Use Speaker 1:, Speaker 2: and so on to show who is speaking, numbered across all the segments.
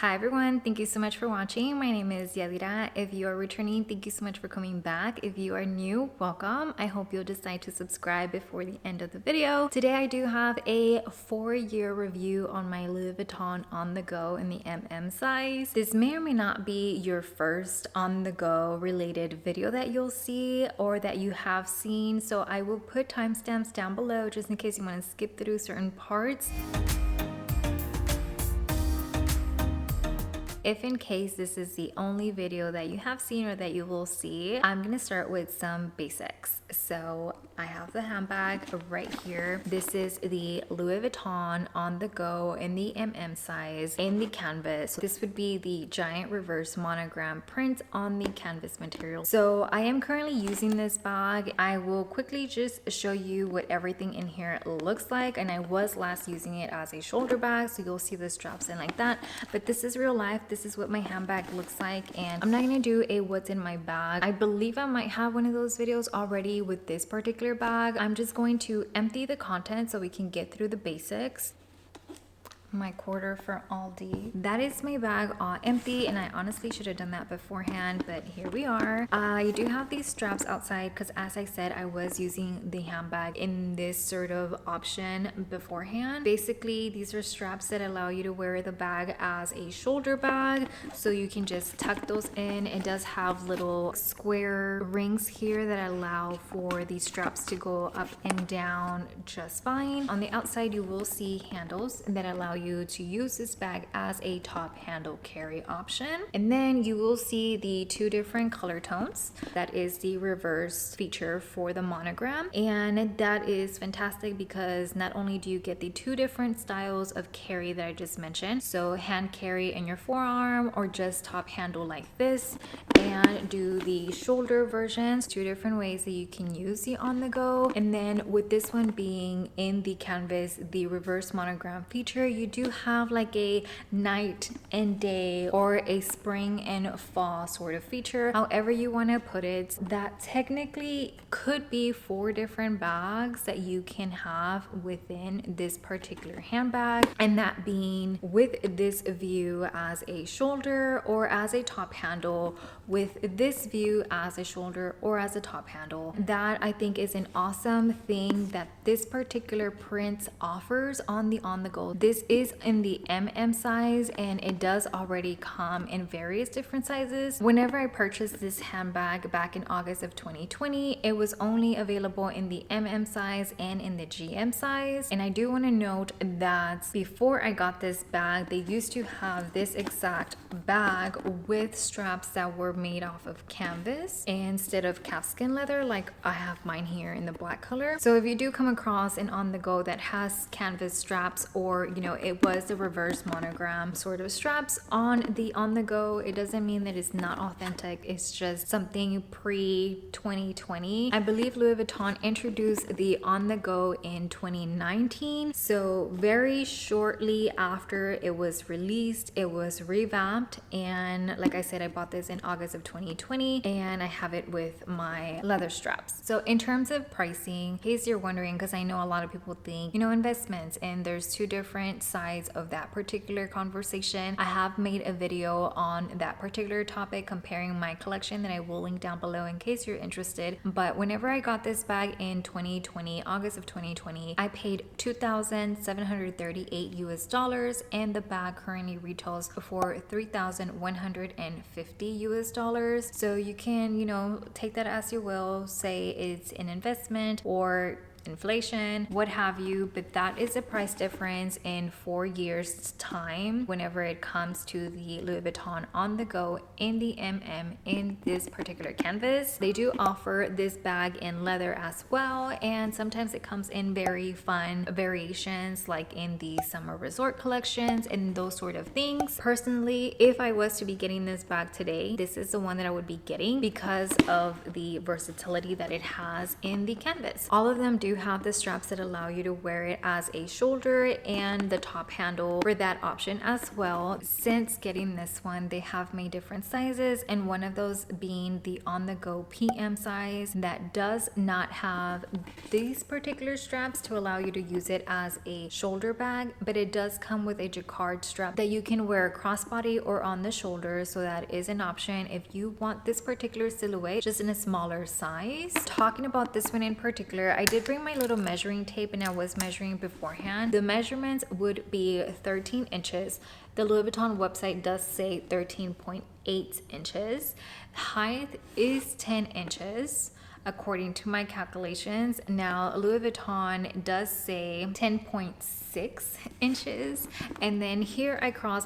Speaker 1: Hi everyone, thank you so much for watching. My name is Yadira. If you are returning, thank you so much for coming back. If you are new, welcome. I hope you'll decide to subscribe before the end of the video. Today I do have a 4-year review on my Louis Vuitton On The Go in the MM size. This may or may not be your first on the go related video that you'll see or that you have seen, so I will put timestamps down below just in case you want to skip through certain parts. If in case this is the only video that you have seen or that you will see, I'm gonna start with some basics. So I have the handbag right here. This is the Louis Vuitton On The Go in the MM size in the canvas. So this would be the giant reverse monogram print on the canvas material. So I am currently using this bag. I will quickly just show you what everything in here looks like, and I was last using it as a shoulder bag, so you'll see the straps in like that, but this is real life. This is what my handbag looks like, and I'm not gonna do a what's in my bag. I believe I might have one of those videos already with this particular bag. I'm just going to empty the contents so we can get through the basics. My quarter for Aldi. That is my bag all empty, and I honestly should have done that beforehand, but here we are. I do have these straps outside because, as I said, I was using the handbag in this sort of option beforehand. Basically, these are straps that allow you to wear the bag as a shoulder bag, so you can just tuck those in. It does have little square rings here that allow for these straps to go up and down just fine. On the outside, you will see handles that allow you to use this bag as a top handle carry option, and then you will see the two different color tones. That is the reverse feature for the monogram, and that is fantastic because not only do you get the two different styles of carry that I just mentioned, so hand carry in your forearm or just top handle like this, and do the shoulder versions, two different ways that you can use the on the go. And then with this one being in the canvas, the reverse monogram feature, you do have like a night and day or a spring and fall sort of feature, however you want to put it. That technically could be 4 different bags that you can have within this particular handbag, and that being with this view as a shoulder or as a top handle, with this view as a shoulder or as a top handle. That I think is an awesome thing that this particular print offers on the on the go. This is in the MM size, and it does already come in various different sizes. Whenever I purchased this handbag back in August of 2020, it was only available in the MM size and in the GM size. And I do want to note that before I got this bag, they used to have this exact bag with straps that were made off of canvas instead of calfskin leather, like I have mine here in the black color. So if you do come across an on the go that has canvas straps, or you know, it was the reverse monogram sort of straps on the on the go, it doesn't mean that it's not authentic. It's just something pre 2020. I believe Louis Vuitton introduced the on the go in 2019, so very shortly after it was released, it was revamped. And like I said, I bought this in August of 2020, and I have it with my leather straps. So in terms of pricing, in case you're wondering, because I know a lot of people think, you know, investments, and there's two different sides of that particular conversation. I have made a video on that particular topic comparing my collection that I will link down below in case you're interested. But whenever I got this bag in 2020, August of 2020, I paid $2,738 US, and the bag currently retails for $3,150 US. So you can, you know, take that as you will, say it's an investment or inflation, what have you, but that is the price difference in 4 years time whenever it comes to the Louis Vuitton on the go in the MM in this particular canvas. They do offer this bag in leather as well, and sometimes it comes in very fun variations like in the summer resort collections and those sort of things. Personally, if I was to be getting this bag today, this is the one that I would be getting because of the versatility that it has in the canvas. All of them do do have the straps that allow you to wear it as a shoulder and the top handle for that option as well. Since getting this one, they have made different sizes, and one of those being the On The Go PM size that does not have these particular straps to allow you to use it as a shoulder bag, but it does come with a jacquard strap that you can wear crossbody or on the shoulder, so that is an option if you want this particular silhouette just in a smaller size. Talking about this one in particular, I did bring my little measuring tape and I was measuring beforehand. The measurements would be 13 inches. The Louis Vuitton website does say 13.8 inches. Height is 10 inches. According to my calculations. Now Louis Vuitton does say 10.6 inches, and then here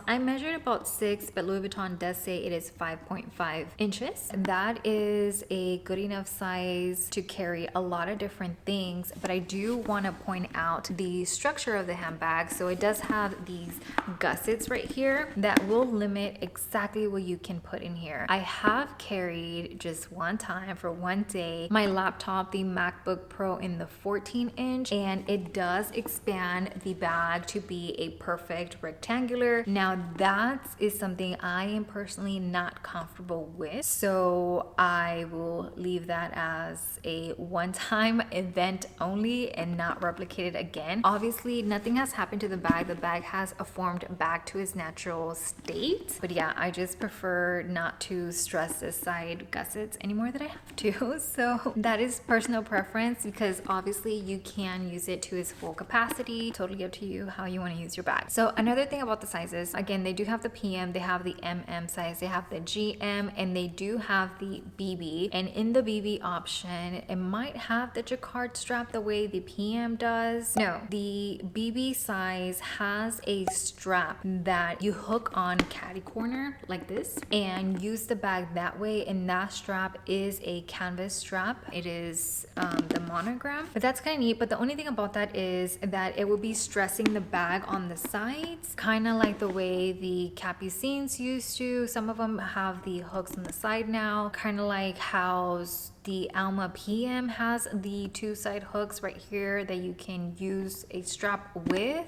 Speaker 1: I measured about 6, but Louis Vuitton does say it is 5.5 inches. That is a good enough size to carry a lot of different things, but I do want to point out the structure of the handbag. So it does have these gussets right here that will limit exactly what you can put in here. I have carried just one time for one day my laptop, the MacBook Pro in the 14-inch, and it does expand the bag to be a perfect rectangular. Now that is something I am personally not comfortable with, so I will leave that as a one-time event only and not replicate it again. Obviously nothing has happened to the bag. The bag has formed back to its natural state, but yeah, I just prefer not to stress the side gussets anymore than I have to. So that is personal preference, because obviously you can use it to its full capacity. Totally up to you how you want to use your bag. So another thing about the sizes, again, they do have the PM, they have the MM size, they have the GM, and they do have the BB. And in the BB option, it might have the jacquard strap the way the PM does. No, the BB size has a strap that you hook on caddy corner like this and use the bag that way, and that strap is a canvas strap. It is the Monogram, but that's kind of neat. But the only thing about that is that it will be stressing the bag on the sides, kind of like the way the Capucines used to. Some of them have the hooks on the side now, kind of like how the Alma PM has the two side hooks right here that you can use a strap with.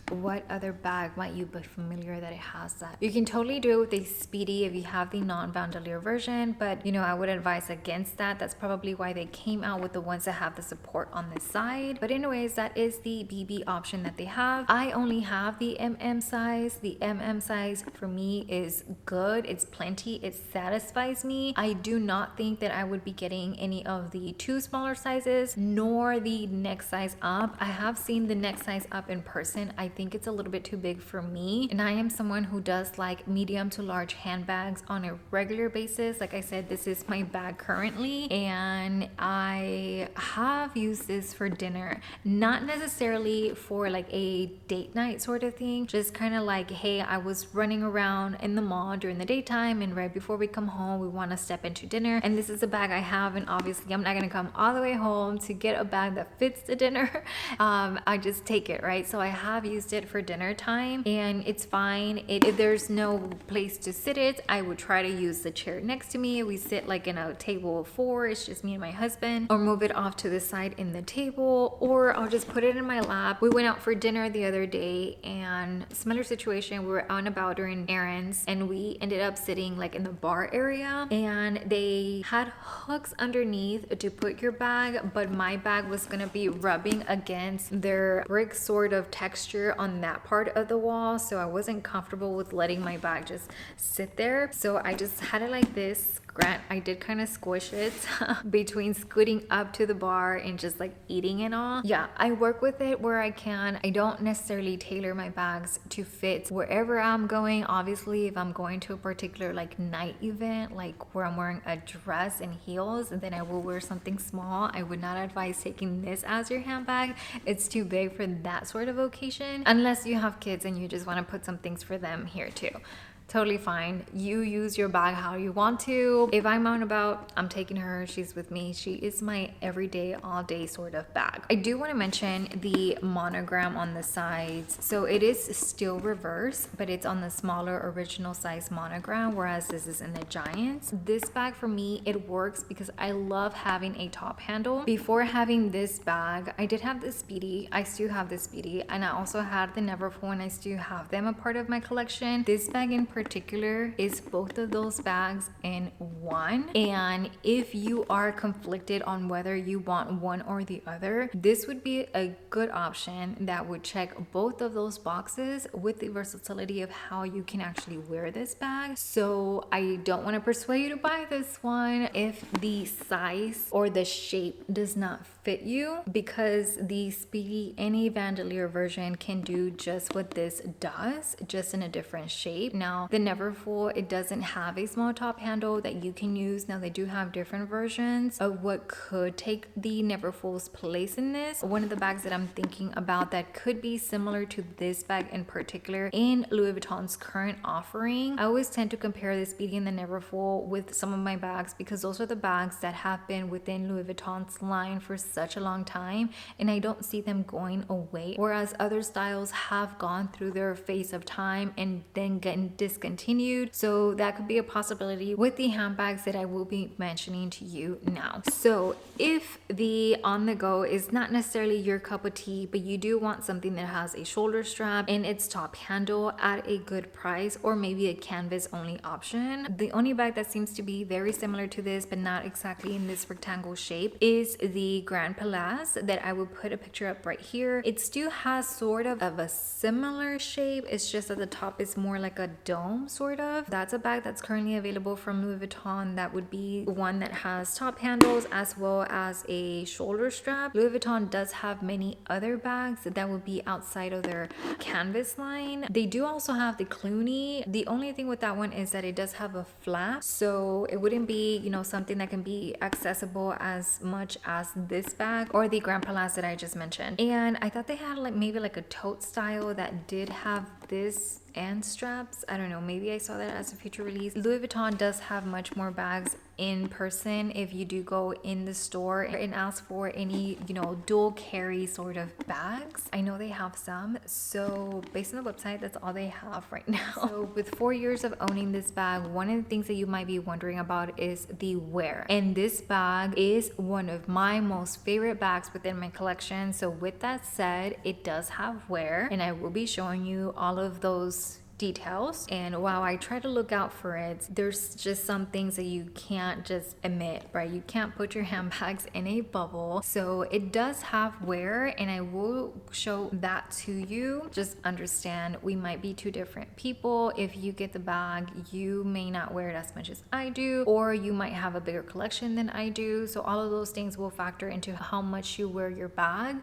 Speaker 1: What other bag might you be familiar that it has that? You can totally do it with a Speedy if you have the non-bandolier version, but you know, I would advise against that. That's probably why they came out with the ones that have the support on the side. But anyways, that is the BB option that they have. I only have the MM size. The MM size for me is good. It's plenty. It satisfies me. I do not think that I would be getting any of the two smaller sizes, nor the next size up. I have seen the next size up in person. I think it's a little bit too big for me, and I am someone who does like medium to large handbags on a regular basis. Like I said, this is my bag currently, and I have used this for dinner, not necessarily for like a date night sort of thing, just kind of like, hey, I was running around in the mall during the daytime, and right before we come home we want to step into dinner, and this is a bag I have, and obviously I'm not gonna come all the way home to get a bag that fits the dinner. I just take it, right? So I have used it for dinner time, and it's fine. If there's no place to sit it, I would try to use the chair next to me. We sit like in a table of 4, it's just me and my husband, or move it off to the side in the table, or I'll just put it in my lap. We went out for dinner the other day, and similar situation, we were out and about during errands, and we ended up sitting like in the bar area, and they had hooks underneath to put your bag, but my bag was gonna be rubbing against their brick sort of texture on that part of the wall, so I wasn't comfortable with letting my bag just sit there. So I just had it like this. Grant, I did kind of squish it between scooting up to the bar and just like eating it all. Yeah, I work with it where I can. I don't necessarily tailor my bags to fit wherever I'm going. Obviously, if I'm going to a particular like night event, like where I'm wearing a dress and heels, then I will wear something small. I would not advise taking this as your handbag. It's too big for that sort of occasion, unless you have kids and you just want to put some things for them here too. totally fine. You use your bag how you want to. If I'm out and about, I'm taking her, she's with me. She is my everyday, all day sort of bag. I do want to mention the monogram on the sides. So it is still reverse, but it's on the smaller original size monogram, whereas this is in the giants. This bag for me, it works because I love having a top handle. Before having this bag, I did have the Speedy. I still have the Speedy, and I also had the Neverfull, and I still have them a part of my collection. This bag in particular is both of those bags in one, and if you are conflicted on whether you want one or the other, this would be a good option that would check both of those boxes with the versatility of how you can actually wear this bag. So I don't want to persuade you to buy this one if the size or the shape does not fit you, because the Speedy and a Vandalier version can do just what this does, just in a different shape. Now the Neverfull, it doesn't have a small top handle that you can use. Now they do have different versions of what could take the Neverfull's place in this. One of the bags that I'm thinking about that could be similar to this bag in particular in Louis Vuitton's current offering, I always tend to compare the Speedy and the Neverfull with some of my bags, because those are the bags that have been within Louis Vuitton's line for such a long time, and I don't see them going away, whereas other styles have gone through their phase of time and then getting discontinued. So that could be a possibility with the handbags that I will be mentioning to you now. So if the on the go is not necessarily your cup of tea, but you do want something that has a shoulder strap and its top handle at a good price, or maybe a canvas only option, the only bag that seems to be very similar to this but not exactly in this rectangle shape is the Grand Palais that I will put a picture up right here. It still has sort of a similar shape, it's just at the top is more like a dome sort of. That's a bag that's currently available from Louis Vuitton. That would be one that has top handles as well as a shoulder strap. Louis Vuitton does have many other bags that would be outside of their canvas line. They do also have the Clooney. The only thing with that one is that it does have a flap, so it wouldn't be, you know, something that can be accessible as much as this bag or the Grand Palais that I just mentioned. And I thought they had like maybe like a tote style that did have this and straps. I don't know, maybe I saw that as a future release. Louis Vuitton does have much more bags in person if you do go in the store and ask for any, you know, dual carry sort of bags. I know they have some, so based on the website, that's all they have right now. So with 4 years of owning this bag, one of the things that you might be wondering about is the wear, and this bag is one of my most favorite bags within my collection. So with that said, it does have wear, and I will be showing you all of those details. And while I try to look out for it, there's just some things that you can't just admit, right? You can't put your handbags in a bubble. So it does have wear, and I will show that to you. Just understand, we might be two different people. If you get the bag, you may not wear it as much as I do, or you might have a bigger collection than I do. So all of those things will factor into how much you wear your bag.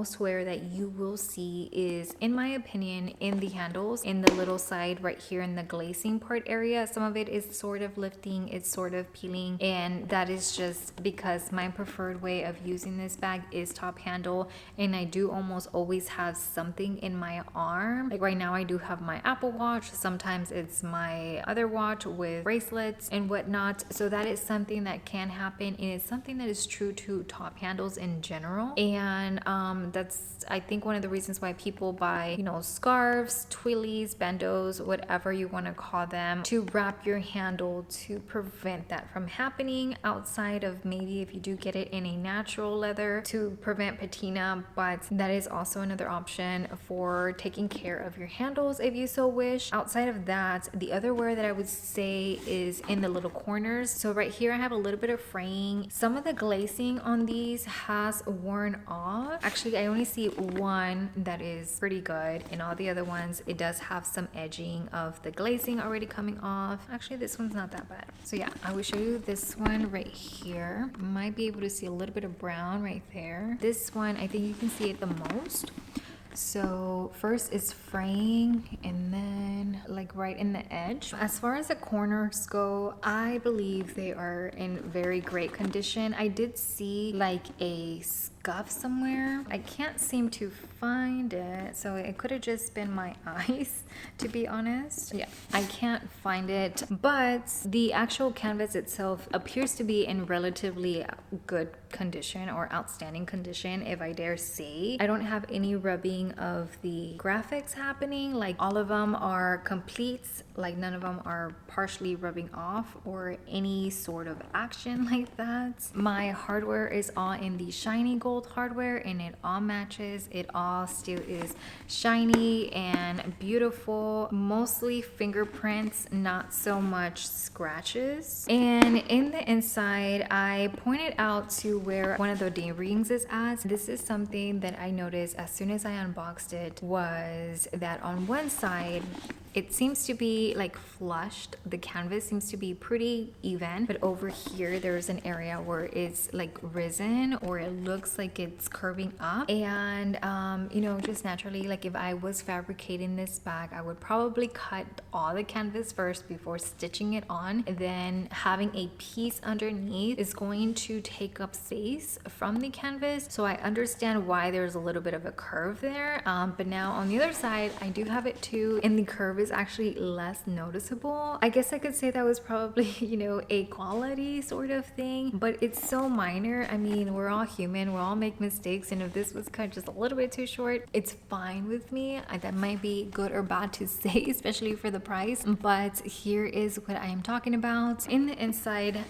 Speaker 1: most wear that you will see is, in my opinion, in the handles, in the little side right here in the glazing part area. Some of it is sort of lifting, it's sort of peeling, and that is just because my preferred way of using this bag is top handle, and I do almost always have something in my arm. Like right now I do have my Apple Watch, sometimes it's my other watch with bracelets and whatnot, so that is something that can happen, and it's something that is true to top handles in general. And that's, I think, one of the reasons why people buy, you know, scarves, twillies, bandos, whatever you want to call them, to wrap your handle to prevent that from happening, outside of maybe if you do get it in a natural leather to prevent patina. But that is also another option for taking care of your handles if you so wish. Outside of that, the other wear that I would say is in the little corners. So right here I have a little bit of fraying. Some of the glazing on these has worn off. Actually, I only see one that is pretty good, and all the other ones, it does have some edging of the glazing already coming off. Actually, this one's not that bad. So yeah, I will show you this one right here. Might be able to see a little bit of brown right there. This one, I think you can see it the most. So first it's fraying, and then like right in the edge. As far as the corners go, I believe they are in very great condition. I did see like a scuff somewhere. I can't seem to find it, so it could have just been my eyes, to be honest. Yeah, I can't find it, but the actual canvas itself appears to be in relatively good condition, or outstanding condition, if I dare say. I don't have any rubbing of the graphics happening. Like all of them are complete, like none of them are partially rubbing off or any sort of action like that. My hardware is all in the shiny gold hardware, and it all matches. It all still is shiny and beautiful, mostly fingerprints, not so much scratches. And in the inside, I pointed out to where one of the D-rings is at. This is something that I noticed as soon as I unboxed it, was that on one side it seems to be like flushed. The canvas seems to be pretty even, but over here there's an area where it's like risen, or it looks like it's curving up. And you know, just naturally, like if I was fabricating this bag, I would probably cut all the canvas first before stitching it on. And then having a piece underneath is going to take up space from the canvas. So I understand why there's a little bit of a curve there. But now on the other side, I do have it too, and the curve is actually less noticeable. I guess I could say that was probably, you know, a quality sort of thing, but it's so minor. I mean, we're all human, we all make mistakes, and if this was cut just a little bit too short, it's fine with me. That might be good or bad to say, especially for the price, but here is what I am talking about. In the inside,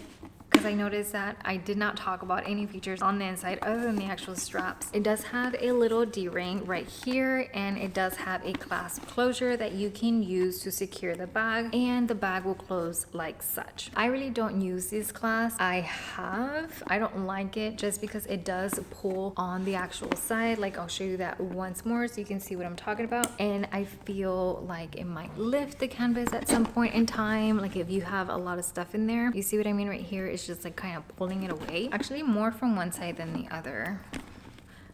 Speaker 1: because I noticed that I did not talk about any features on the inside other than the actual straps. It does have a little D-ring right here, and it does have a clasp closure that you can use to secure the bag, and the bag will close like such. I really don't use this clasp. I don't like it just because it does pull on the actual side. Like I'll show you that once more so you can see what I'm talking about, and I feel like it might lift the canvas at some point in time. Like if you have a lot of stuff in there, you see what I mean right here? It's just like kind of pulling it away, actually more from one side than the other.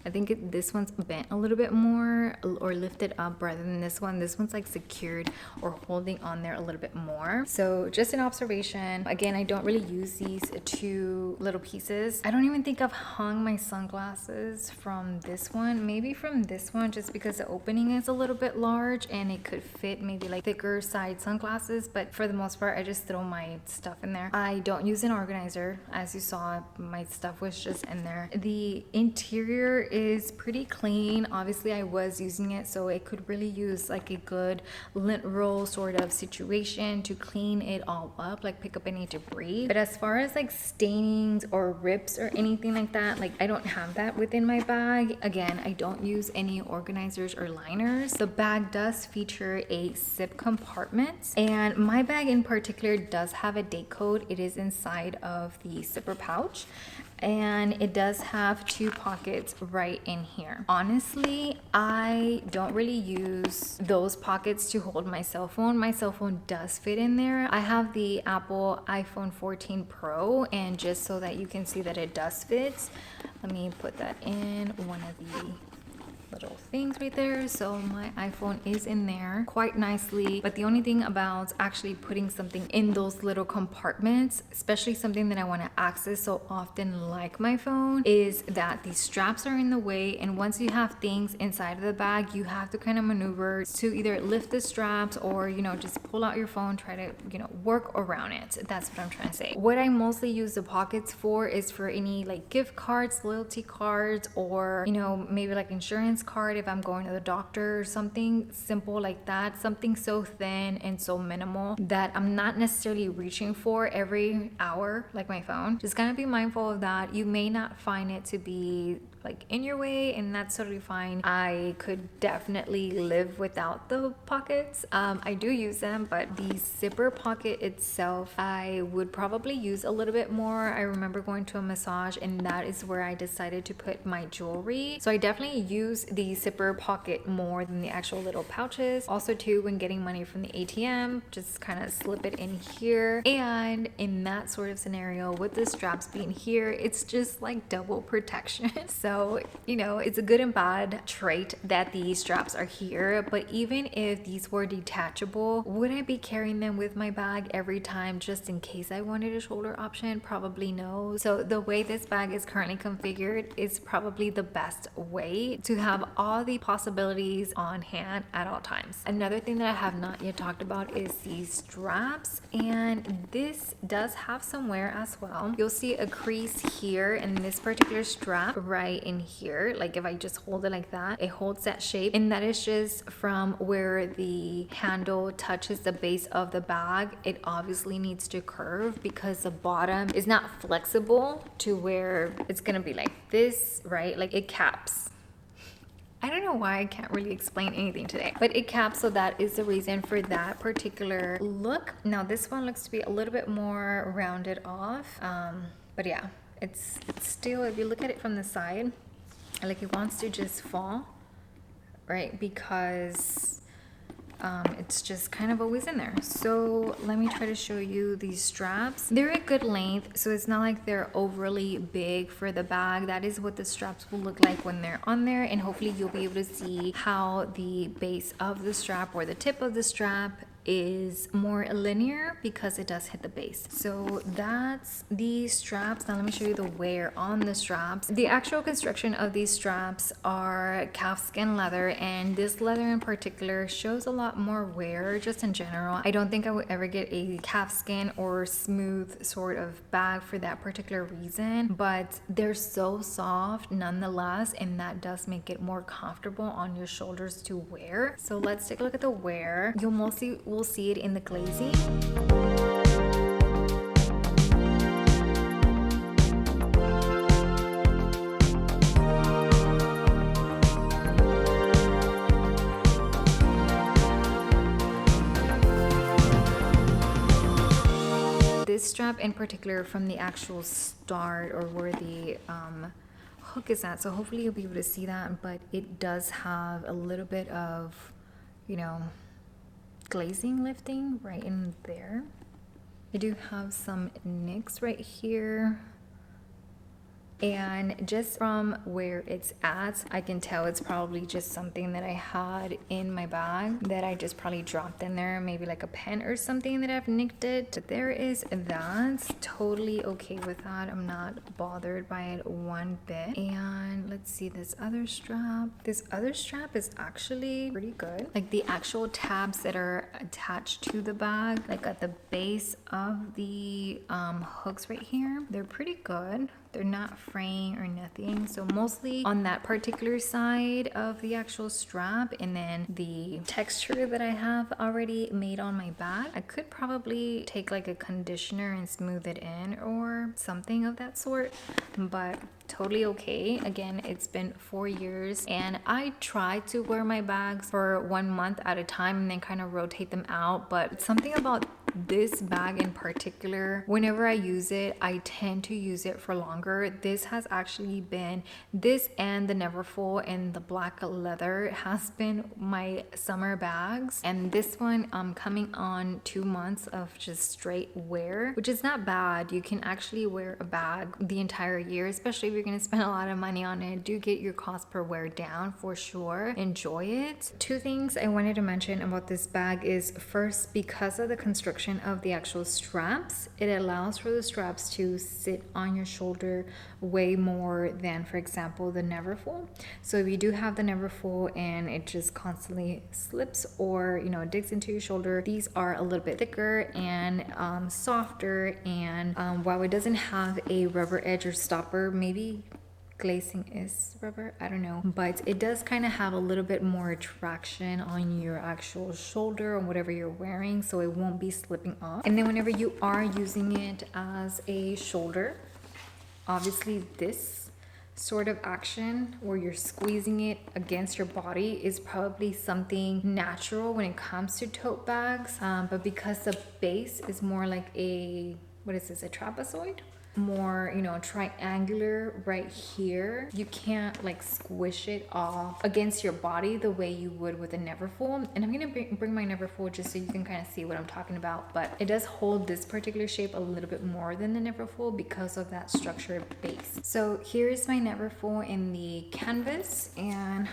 Speaker 1: I think this one's bent a little bit more, or lifted up, rather than this one. This one's like secured or holding on there a little bit more. So just an observation. Again, I don't really use these two little pieces. I don't even think I've hung my sunglasses from this one, maybe from this one, just because the opening is a little bit large and it could fit maybe like thicker side sunglasses. But for the most part, I just throw my stuff in there. I don't use an organizer. As you saw, my stuff was just in there. The interior is pretty clean. Obviously I was using it, so it could really use like a good lint roll sort of situation to clean it all up, like pick up any debris. But as far as like stainings or rips or anything like that, like I don't have that within my bag. Again, I don't use any organizers or liners. The bag does feature a zip compartment, and my bag in particular does have a date code. It is inside of the zipper pouch, and it does have two pockets right in here. Honestly, I don't really use those pockets to hold my cell phone. My cell phone does fit in there. I have the Apple iPhone 14 Pro, and just so that you can see that it does fit, let me put that in one of the little things right there. So my iPhone is in there quite nicely. But the only thing about actually putting something in those little compartments, especially something that I want to access so often like my phone, is that these straps are in the way. And once you have things inside of the bag, you have to kind of maneuver to either lift the straps or, you know, just pull out your phone, try to, you know, work around it. That's what I'm trying to say. What I mostly use the pockets for is for any like gift cards, loyalty cards, or, you know, maybe like insurance card if I'm going to the doctor or something simple like that. Something so thin and so minimal that I'm not necessarily reaching for every hour like my phone. Just kind of be mindful of that. You may not find it to be like in your way, and that's totally fine. I could definitely live without the pockets. I do use them, but the zipper pocket itself I would probably use a little bit more. I remember going to a massage and that is where I decided to put my jewelry, so I definitely use the zipper pocket more than the actual little pouches. Also too, when getting money from the ATM, just kind of slip it in here, and in that sort of scenario with the straps being here, it's just like double protection. So, you know, it's a good and bad trait that these straps are here, but even if these were detachable, would I be carrying them with my bag every time just in case I wanted a shoulder option? Probably no. So the way this bag is currently configured is probably the best way to have all the possibilities on hand at all times. Another thing that I have not yet talked about is these straps, and this does have some wear as well. You'll see a crease here in this particular strap right in here. Like if I just hold it like that, it holds that shape, and that is just from where the handle touches the base of the bag. It obviously needs to curve because the bottom is not flexible to where it's gonna be like this, right? Like it caps. I don't know why I can't really explain anything today, but it caps, so that is the reason for that particular look. Now this one looks to be a little bit more rounded off, but yeah, it's still, if you look at it from the side, like it wants to just fall, right? Because it's just kind of always in there. So let me try to show you these straps. They're a good length, so it's not like they're overly big for the bag. That is what the straps will look like when they're on there, and hopefully you'll be able to see how the base of the strap or the tip of the strap is more linear because it does hit the base. So that's the straps. Now let me show you the wear on the straps. The actual construction of these straps are calfskin leather, and this leather in particular shows a lot more wear just in general. I don't think I would ever get a calfskin or smooth sort of bag for that particular reason, but they're so soft nonetheless, and that does make it more comfortable on your shoulders to wear. So let's take a look at the wear. You'll mostly will see it in the glazing. This strap in particular, from the actual start or where the hook is at, so hopefully you'll be able to see that, but it does have a little bit of, you know, glazing lifting right in there. I do have some nicks right here, and just from where it's at, I can tell it's probably just something that I had in my bag that I just probably dropped in there, maybe like a pen or something that I've nicked it. But there is that. Totally okay with that. I'm not bothered by it one bit. And let's see this other strap. This other strap is actually pretty good. Like the actual tabs that are attached to the bag, like at the base of the hooks right here, they're pretty good. They're not fraying or nothing. So mostly on that particular side of the actual strap, and then the texture that I have already made on my bag, I could probably take like a conditioner and smooth it in or something of that sort, but totally okay. Again, it's been 4 years, and I try to wear my bags for 1 month at a time and then kind of rotate them out, but something about this bag in particular, whenever I use it, I tend to use it for longer. This has actually been, this and the Neverfull and the black leather has been my summer bags. And this one, coming on 2 months of just straight wear, which is not bad. You can actually wear a bag the entire year, especially if you're gonna spend a lot of money on it. Do get your cost per wear down for sure. Enjoy it. Two things I wanted to mention about this bag is, first, because of the construction of the actual straps, it allows for the straps to sit on your shoulder way more than, for example, the Neverfull. So if you do have the Neverfull and it just constantly slips or, you know, digs into your shoulder, these are a little bit thicker and softer, and while it doesn't have a rubber edge or stopper, maybe glazing is rubber, I don't know, but it does kind of have a little bit more traction on your actual shoulder or whatever you're wearing, so it won't be slipping off. And then whenever you are using it as a shoulder, obviously this sort of action where you're squeezing it against your body is probably something natural when it comes to tote bags, but because the base is more like a, what is this, a trapezoid? More, you know, triangular right here, you can't like squish it off against your body the way you would with a Neverfull. And I'm gonna bring my Neverfull just so you can kind of see what I'm talking about, but it does hold this particular shape a little bit more than the Neverfull because of that structured base. So here's my Neverfull in the canvas, and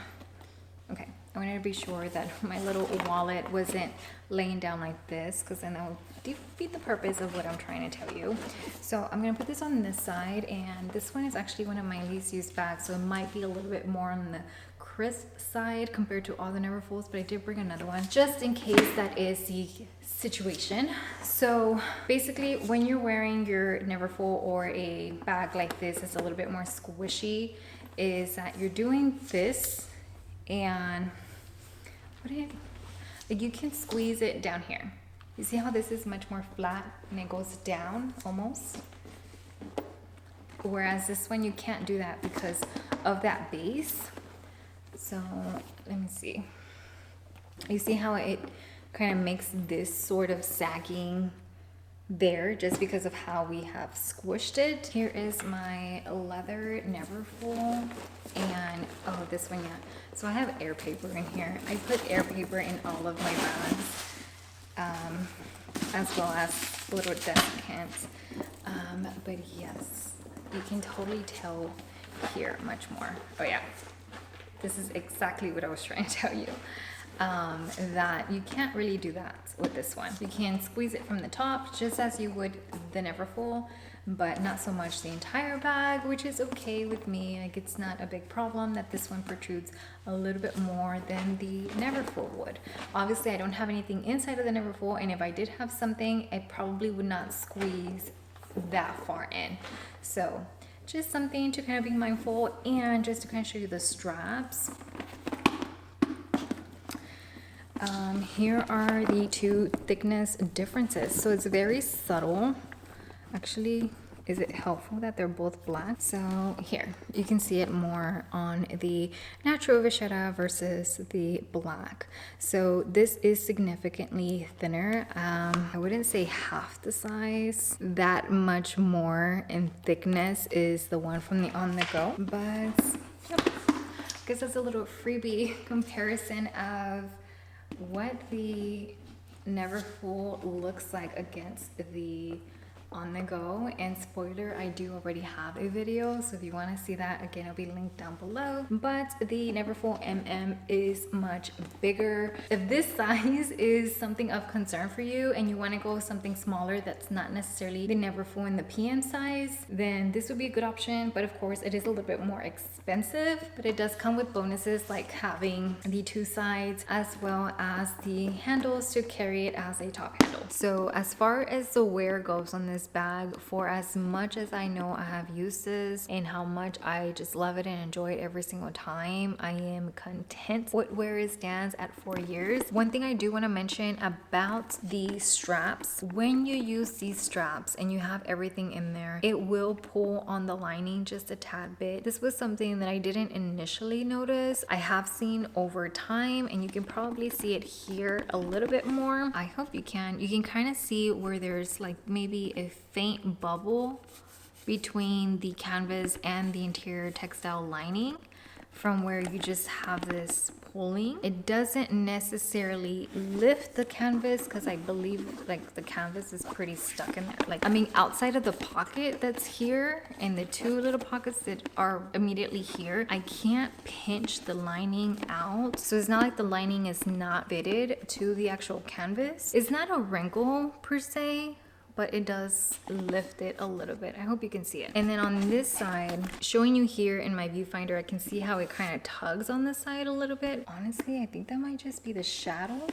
Speaker 1: okay, I wanted to be sure that my little wallet wasn't laying down like this, because then that would defeat the purpose of what I'm trying to tell you. So I'm gonna put this on this side, and this one is actually one of my least used bags, so it might be a little bit more on the crisp side compared to all the Neverfulls, but I did bring another one just in case that is the situation. So basically, when you're wearing your Neverfull or a bag like this, it's a little bit more squishy, is that you're doing this, and like you can squeeze it down here. You see how this is much more flat and it goes down almost? Whereas this one, you can't do that because of that base. So let me see. You see how it kind of makes this sort of sagging there just because of how we have squished it. Here is my leather Neverfull, and oh, this one, yeah. So I have air paper in here. I put air paper in all of my bags, as well as little desiccants. But yes, you can totally tell here much more. Oh yeah, this is exactly what I was trying to tell you. That you can't really do that with this one. You can squeeze it from the top just as you would the Neverfull, but not so much the entire bag, which is okay with me. Like, it's not a big problem that this one protrudes a little bit more than the Neverfull would. Obviously, I don't have anything inside of the Neverfull, and if I did have something, I probably would not squeeze that far in. So just something to kind of be mindful, and just to kind of show you the straps. Here are the two thickness differences. So it's very subtle. Actually, is it helpful that they're both black? So here, you can see it more on the natural vachetta versus the black. So this is significantly thinner. I wouldn't say half the size. That much more in thickness is the one from the Onthego. But yep, I guess that's a little freebie comparison of what the Neverfull looks like against the Onthego. And spoiler, I do already have a video, so if you want to see that, again, it'll be linked down below. But the Neverfull MM is much bigger. If this size is something of concern for you and you want to go with something smaller that's not necessarily the Neverfull in the PM size, then this would be a good option. But of course, it is a little bit more expensive, but it does come with bonuses like having the two sides as well as the handles to carry it as a top handle. So as far as the wear goes on this this bag. For as much as I know I have used this and how much I just love it and enjoy it every single time, I am content with where it stands at 4 years. One thing I do want to mention about the straps, when you use these straps and you have everything in there, it will pull on the lining just a tad bit. This was something that I didn't initially notice. I have seen over time, and you can probably see it here a little bit more. I hope you can. You can kind of see where there's like maybe a faint bubble between the canvas and the interior textile lining from where you just have this pulling. It doesn't necessarily lift the canvas because I believe like the canvas is pretty stuck in there. Like, I mean, outside of the pocket that's here and the two little pockets that are immediately here, I can't pinch the lining out. So it's not like the lining is not fitted to the actual canvas. It's not a wrinkle per se, but it does lift it a little bit. I hope you can see it. And then on this side, showing you here in my viewfinder, I can see how it kind of tugs on the side a little bit. Honestly, I think that might just be the shadow,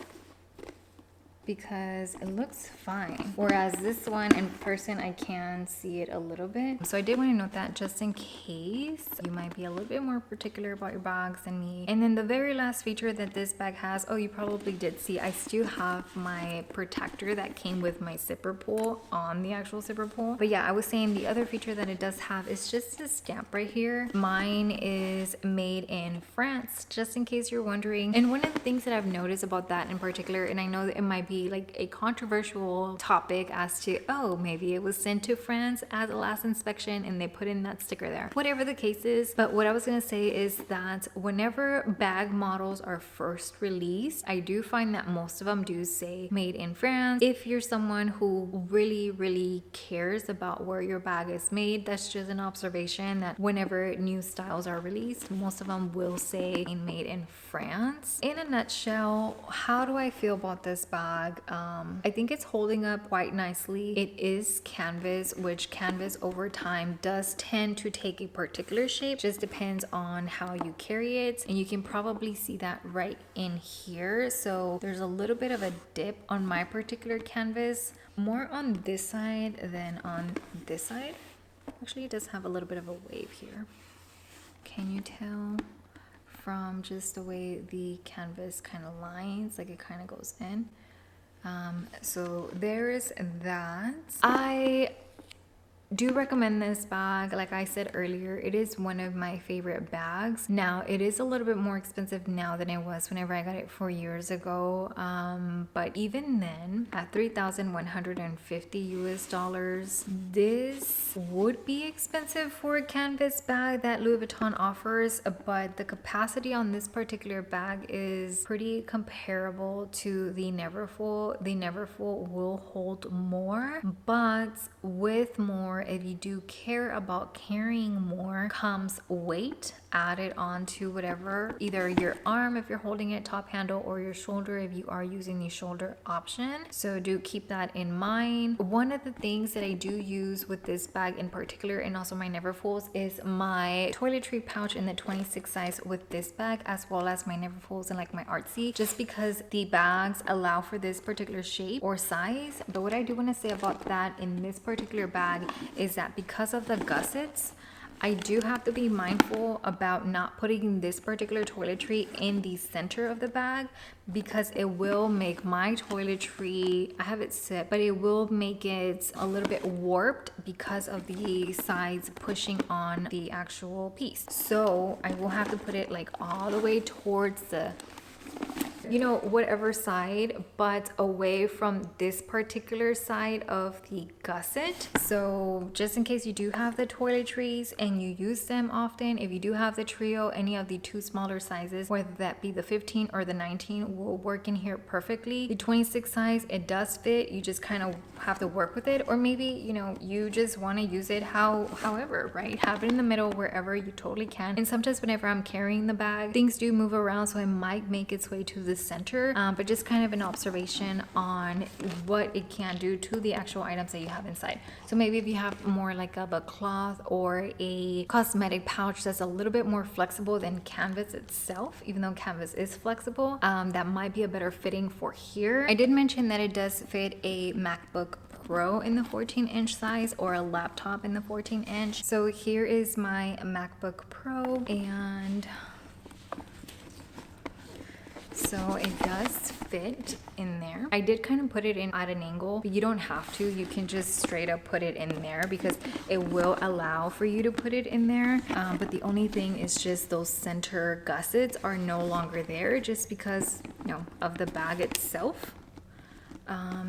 Speaker 1: because it looks fine. Whereas this one in person, I can see it a little bit. So I did want to note that just in case you might be a little bit more particular about your bags than me. And then the very last feature that this bag has, oh, you probably did see, I still have my protector that came with my zipper pull on the actual zipper pull. But yeah, I was saying the other feature that it does have is just this stamp right here. Mine is made in France, just in case you're wondering. And one of the things that I've noticed about that in particular, and I know that it might be like a controversial topic as to, oh, maybe it was sent to France as a last inspection and they put in that sticker there. Whatever the case is, but what I was gonna say is that whenever bag models are first released, I do find that most of them do say made in France. If you're someone who really cares about where your bag is made, that's just an observation that whenever new styles are released, most of them will say made in France. In a nutshell, how do I feel about this bag? I think it's holding up quite nicely. It is canvas, which canvas over time does tend to take a particular shape. Just depends on how you carry it, and you can probably see that right in here. So there's a little bit of a dip on my particular canvas, more on this side than on this side. Actually, it does have a little bit of a wave here. Can you tell from just the way the canvas kind of lines, like it kind of goes in? So there is that. I do recommend this bag. Like I said earlier, it is one of my favorite bags. Now it is a little bit more expensive now than it was whenever I got it 4 years ago, but even then at $3,150 this would be expensive for a canvas bag that Louis Vuitton offers, but the capacity on this particular bag is pretty comparable to the Neverfull. The Neverfull will hold more, but with more, if you do care about carrying more, comes weight added onto whatever, either your arm if you're holding it top handle, or your shoulder if you are using the shoulder option. So do keep that in mind. One of the things that I do use with this bag in particular, and also my Neverfulls, is my toiletry pouch in the 26 size with this bag, as well as my Neverfulls and like my artsy, just because the bags allow for this particular shape or size. But what I do want to say about that in this particular bag is that because of the gussets, I do have to be mindful about not putting this particular toiletry in the center of the bag, because it will make my toiletry, I have it set, but it will make it a little bit warped because of the sides pushing on the actual piece. So I will have to put it like all the way towards the, you know, whatever side, but away from this particular side of the gusset. So just in case you do have the toiletries and you use them often, if you do have the trio, any of the two smaller sizes, whether that be the 15 or the 19, will work in here perfectly. The 26 size, it does fit. You just kind of have to work with it, or maybe, you know, you just want to use it however, right? Have it in the middle wherever you totally can. And sometimes whenever I'm carrying the bag, things do move around, so it might make its way to the center, but just kind of an observation on what it can do to the actual items that you have inside. So maybe if you have more like of a cloth or a cosmetic pouch that's a little bit more flexible than canvas itself, even though canvas is flexible, that might be a better fitting for here. I did mention that it does fit a MacBook Pro in the 14-inch size or a laptop in the 14-inch. So here is my MacBook Pro, and so it does fit in there. I did kind of put it in at an angle, but you don't have to. You can just straight up put it in there because it will allow for you to put it in there. But the only thing is just those center gussets are no longer there just because, you know, of the bag itself.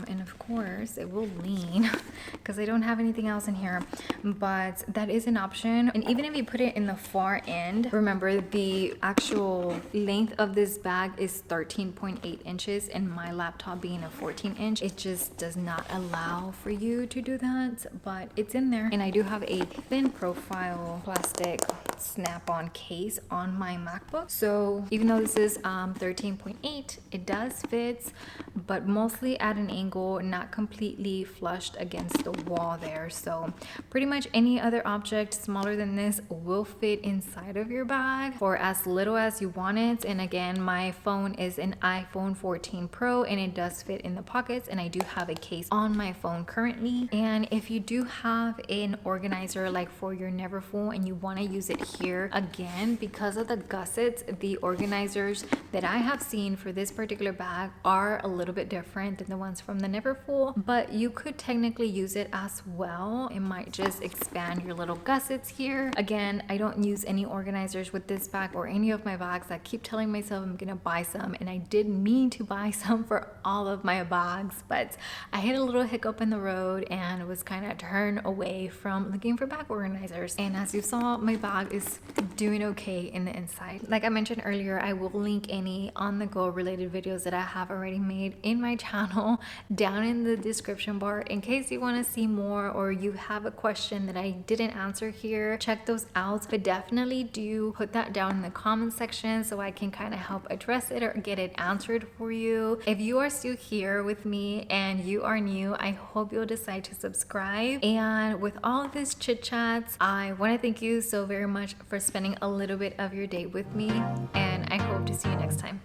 Speaker 1: And of course it will lean because I don't have anything else in here, but that is an option. And even if you put it in the far end, remember the actual length of this bag is 13.8 inches, and my laptop being a 14-inch, it just does not allow for you to do that, but it's in there. And I do have a thin profile plastic snap-on case on my MacBook, so even though this is 13.8, it does fit, but mostly at an angle, not completely flushed against the wall there. So pretty much any other object smaller than this will fit inside of your bag for as little as you want it. And again, my phone is an iPhone 14 Pro and it does fit in the pockets, and I do have a case on my phone currently. And if you do have an organizer like for your Neverfull and you want to use it here, again, because of the gussets, the organizers that I have seen for this particular bag are a little bit different than the ones from the Neverfull, but you could technically use it as well. It might just expand your little gussets here. Again, I don't use any organizers with this bag or any of my bags. I keep telling myself I'm gonna buy some, and I did mean to buy some for all of my bags, but I hit a little hiccup in the road and was kind of turned away from looking for bag organizers. And as you saw, my bag is doing okay in the inside. Like I mentioned earlier, I will link any on-the-go related videos that I have already made in my channel down in the description bar in case you want to see more or you have a question that I didn't answer here. Check those out, but definitely do put that down in the comment section so I can kind of help address it or get it answered for you. If you are still here with me and you are new, I hope you'll decide to subscribe. And with all of this chit chat, I want to thank you so very much for spending a little bit of your day with me, and I hope to see you next time.